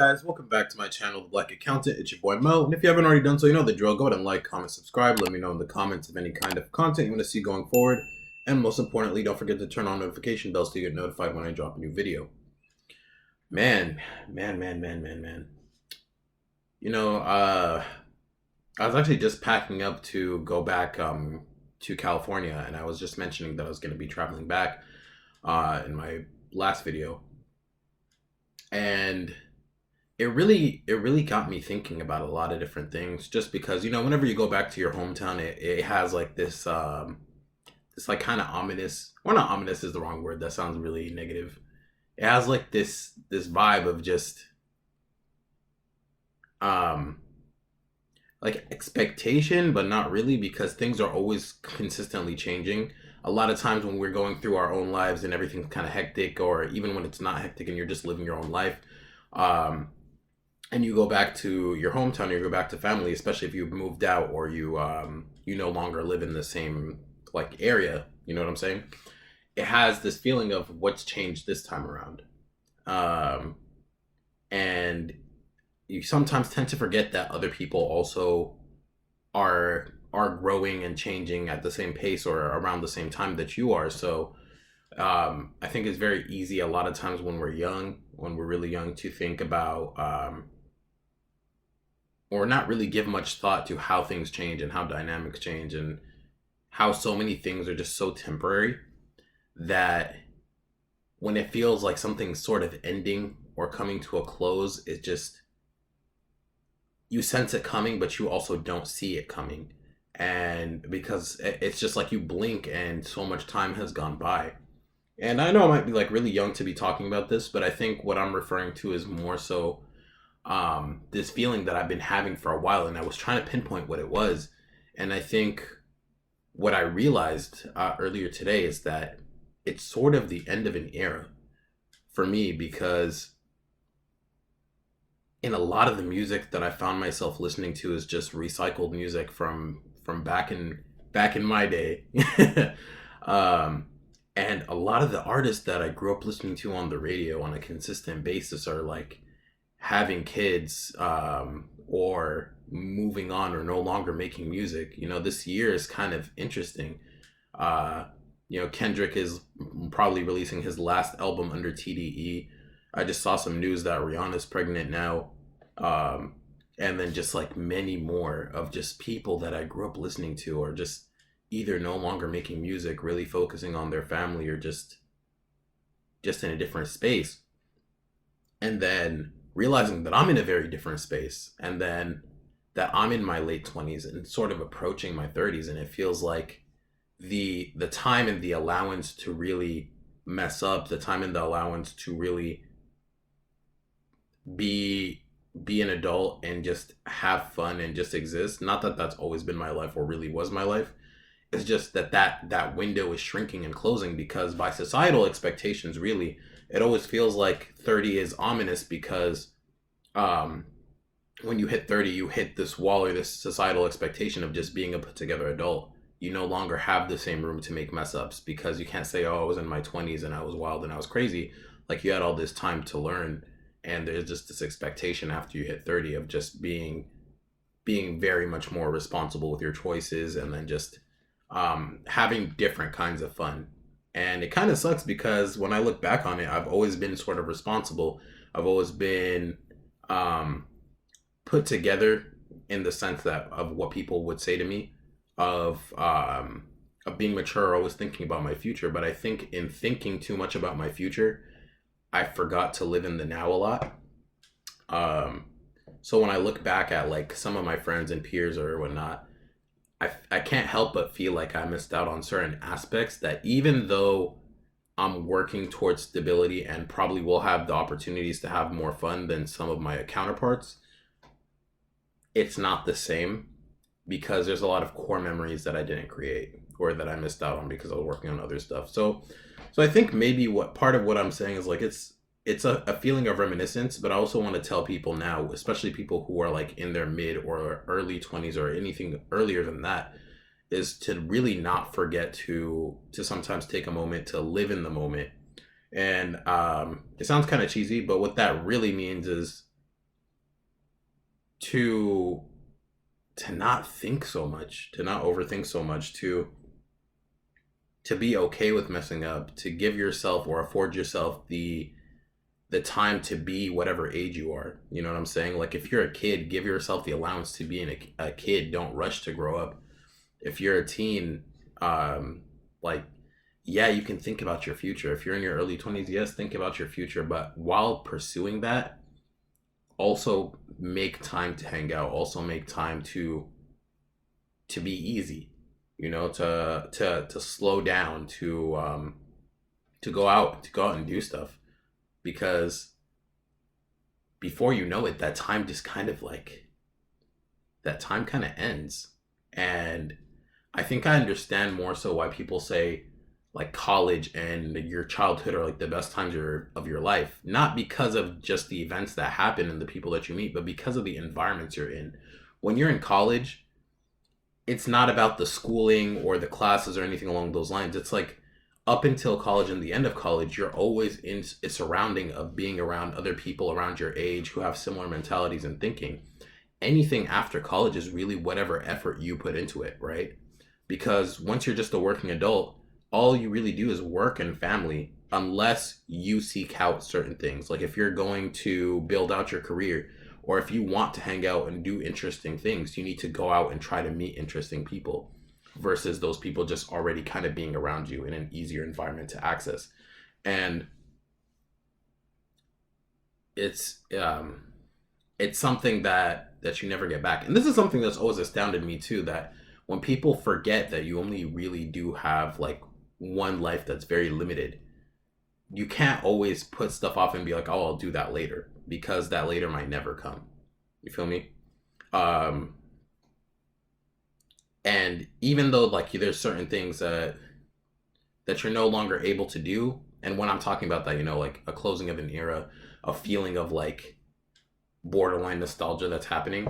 Guys, welcome back to my channel, The Black Accountant. It's your boy Mo, and if you haven't already done so, you know the drill. Go ahead and like, comment, subscribe. Let me know in the comments of any kind of content you want to see going forward. And most importantly, don't forget to turn on notification bells to get notified when I drop a new video. Man. You know, I was actually just packing up to go back to California, and I was just mentioning that I was going to be traveling back in my last video. And it really got me thinking about a lot of different things, just because, whenever you go back to your hometown, it has like this like kind of ominous, or not ominous is the wrong word, that sounds really negative. It has like this vibe of just um like expectation, but not really, because things are always consistently changing. A lot of times when we're going through our own lives and everything's kind of hectic, or even when it's not hectic and you're just living your own life, um and you go back to your hometown, or you go back to family, especially if you've moved out, or you no longer live in the same like area, you know what I'm saying? It has this feeling of what's changed this time around. um and you sometimes tend to forget that other people also are growing and changing at the same pace or around the same time that you are. So I think it's very easy a lot of times when we're really young, to think about or not really give much thought to how things change and how dynamics change, and how so many things are just so temporary that when it feels like something's sort of ending or coming to a close, it just, you sense it coming, but you also don't see it coming. And because it's just like you blink and so much time has gone by. And I know I might be like really young to be talking about this, but I think what I'm referring to is more so this feeling that I've been having for a while, and I was trying to pinpoint what it was. And I think what I realized earlier today is that it's sort of the end of an era for me, because in a lot of the music that I found myself listening to is just recycled music from back in my day. um, and a lot of the artists that I grew up listening to on the radio on a consistent basis are like having kids, or moving on, or no longer making music. This year is kind of interesting. Uh, Kendrick is probably releasing his last album under TDE. I just saw some news that Rihanna's pregnant now. And then just like many more of just people that I grew up listening to are just either no longer making music, really focusing on their family, or just in a different space. And then realizing that I'm in a very different space, and then that I'm in my late 20s and sort of approaching my 30s, and it feels like the time and the allowance to really mess up, the time and the allowance to really be an adult and just have fun and just exist. Not that that's always been my life or really was my life. It's just that window is shrinking and closing, because by societal expectations, really, it always feels like 30 is ominous, because when you hit 30, you hit this wall, or this societal expectation of just being a put together adult. You no longer have the same room to make mess ups, because you can't say, oh, I was in my 20s and I was wild and I was crazy. Like, you had all this time to learn. And there's just this expectation after you hit 30 of just being very much more responsible with your choices, and then just having different kinds of fun. And it kind of sucks, because when I look back on it, I've always been sort of responsible. I've always been put together, in the sense that of what people would say to me, of being mature, always thinking about my future. But I think in thinking too much about my future, I forgot to live in the now a lot. So when I look back at like some of my friends and peers or whatnot, I can't help but feel like I missed out on certain aspects, that even though I'm working towards stability and probably will have the opportunities to have more fun than some of my counterparts, it's not the same, because there's a lot of core memories that I didn't create, or that I missed out on because I was working on other stuff. So I think maybe what part of what I'm saying is like it's a feeling of reminiscence, but I also want to tell people now, especially people who are like in their mid or early 20s or anything earlier than that, is to really not forget to sometimes take a moment to live in the moment. And it sounds kind of cheesy, but what that really means is to not think so much, to not overthink so much, to be okay with messing up, to give yourself or afford yourself the time to be whatever age you are. You know what I'm saying? Like if you're a kid, give yourself the allowance to being a kid. Don't rush to grow up. If you're a teen, like, yeah, you can think about your future. If you're in your early 20s, yes, think about your future. But while pursuing that, also make time to hang out. Also make time to be easy. You know, to slow down, to go out, and do stuff. Because before you know it, that time just kind of like, that time kind of ends. And I think I understand more so why people say like college and your childhood are like the best times of your life. Not because of just the events that happen and the people that you meet, but because of the environments you're in. When you're in college, it's not about the schooling or the classes or anything along those lines. It's like up until college and the end of college, you're always in a surrounding of being around other people around your age who have similar mentalities and thinking. Anything after college is really whatever effort you put into it, right? Because once you're just a working adult, all you really do is work and family, unless you seek out certain things. Like if you're going to build out your career, or if you want to hang out and do interesting things, you need to go out and try to meet interesting people, versus those people just already kind of being around you in an easier environment to access. And it's something that you never get back. And this is something that's always astounded me too, that when people forget that you only really do have like one life that's very limited, you can't always put stuff off and be like, oh, I'll do that later, because that later might never come. You feel me? And even though like there's certain things that you're no longer able to do, and when I'm talking about that, you know, like a closing of an era, a feeling of like borderline nostalgia that's happening,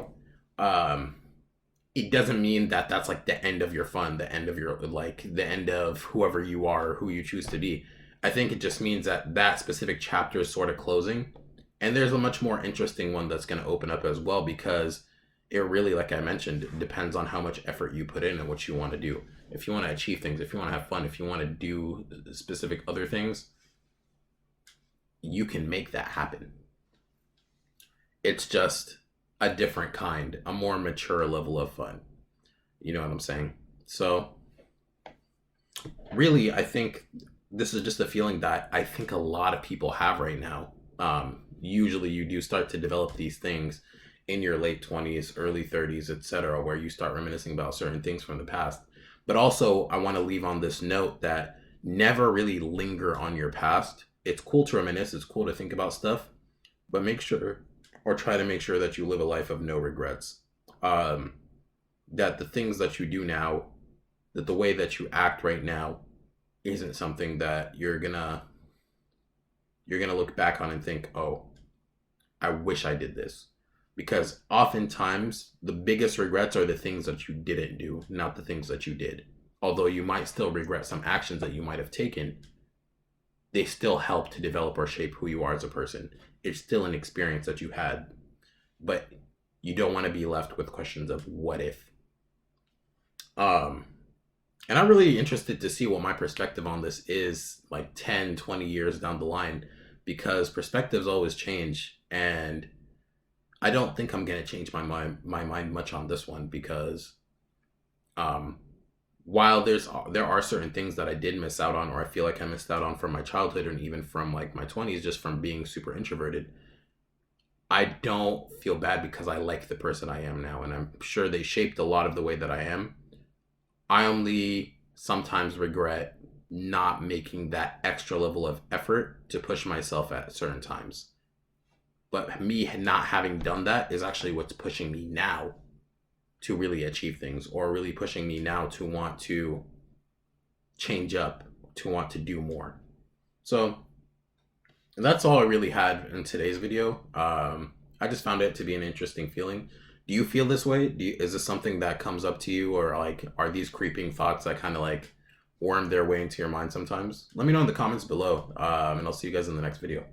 it doesn't mean that that's like the end of your fun, the end of your, like the end of whoever you are, who you choose to be. I think it just means that that specific chapter is sort of closing, and there's a much more interesting one that's going to open up as well, because it really, like I mentioned, depends on how much effort you put in and what you want to do. If you want to achieve things, if you want to have fun, if you want to do specific other things, you can make that happen. It's just a different kind, a more mature level of fun. You know what I'm saying? So really, I think this is just a feeling that I think a lot of people have right now. Usually you do start to develop these things in your late 20s, early 30s, etc., where you start reminiscing about certain things from the past. But also, I want to leave on this note that never really linger on your past. It's cool to reminisce, it's cool to think about stuff, but make sure, or try to make sure, that you live a life of no regrets. That the things that you do now, that the way that you act right now, isn't something that you're gonna look back on and think, oh, I wish I did this. Because oftentimes the biggest regrets are the things that you didn't do, not the things that you did. Although you might still regret some actions that you might have taken, they still help to develop or shape who you are as a person. It's still an experience that you had, but you don't want to be left with questions of what if. And I'm really interested to see what my perspective on this is like 10, 20 years down the line, because perspectives always change, and I don't think I'm going to change my mind much on this one, because while there are certain things that I did miss out on, or I feel like I missed out on from my childhood and even from like my 20s, just from being super introverted, I don't feel bad, because I like the person I am now, and I'm sure they shaped a lot of the way that I am. I only sometimes regret not making that extra level of effort to push myself at certain times. But me not having done that is actually what's pushing me now to really achieve things, or really pushing me now to want to change up, to want to do more. So that's all I really had in today's video. I just found it to be an interesting feeling. Do you feel this way? Is this something that comes up to you, or like, are these creeping thoughts that kind of like worm their way into your mind sometimes? Let me know in the comments below, and I'll see you guys in the next video.